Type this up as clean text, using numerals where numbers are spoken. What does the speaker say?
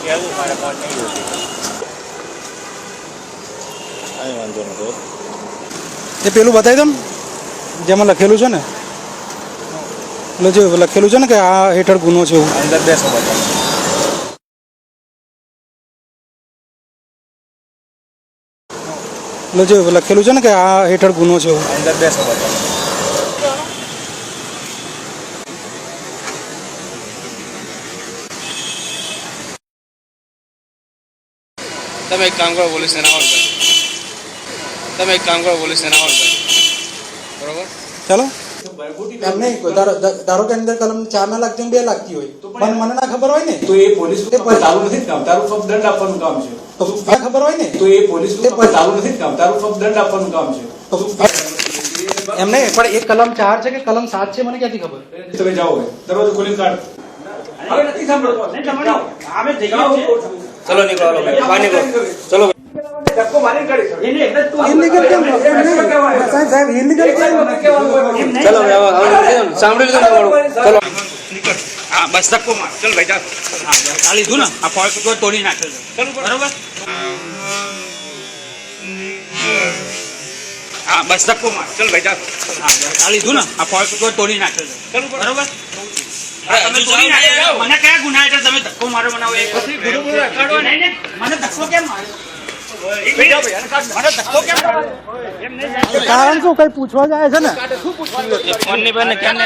એ પેલું બતાવી દો જેમાં લખેલું છે ને, એટલે જે લખેલું છે ને કે આ હેઠળ ગુનો છે એવું અંદર બેસો એટલે જે લખેલું છે ને કે આ હેઠળ ગુનો છે એવું અંદર બેસો તમે એક કામ કરો, પોલીસને ના ઓળ કરો. તમે એક કામ કરો, પોલીસને ના ઓળ કરો. બરોબર? ચાલો એમ નહીં ધારો કે અંદર કલમ 4 ના લાગતી 2 લાગતી હોય પણ મને ના ખબર હોય ને તો એ પોલીસ તારું નથી કામ, તારું ફક્ત દંડ આપવાનું કામ છે. તો ખબર હોય ને તો એ પોલીસ તારું નથી કામ, તારું ફક્ત દંડ આપવાનું કામ છે. એમ નહીં પણ એક કલમ 4 છે કે કલમ 7 છે મને ક્યાંથી ખબર? તમે જાઓ હવે દરવાજો ખોલીને કાઢ. હવે નથી સાંભળતો. અમે જઈએ છીએ. ચલો નીકળો, બહાર નીકળો. ચલો ધક્કો મારીને કાઢી શકો. સાહેબ ઈલીગલ ચલો સાંભળી લીધું તમારું. ચલો હા બસ ધક્કો માર. ચલ ભાઈ ચાલ. આ લીધું ને, આ ફોલ તોડી નાખે છે. ચલો બરોબર. હા બસ ધક્કો માર. ચલ ભાઈ ચાલ. આ લીધું ને, આ ફોલ તોડી નાખે છે. ચલો બરોબર. તમે તોડી નાખો. મને કયા ગુના હેઠળ તમે ધક્કો મારો બનાવો? એક મને ધક્કો કેમ માર્યો? કારણ શું કઈ પૂછવા જાય છે ને? ફોન ની બેન કેમ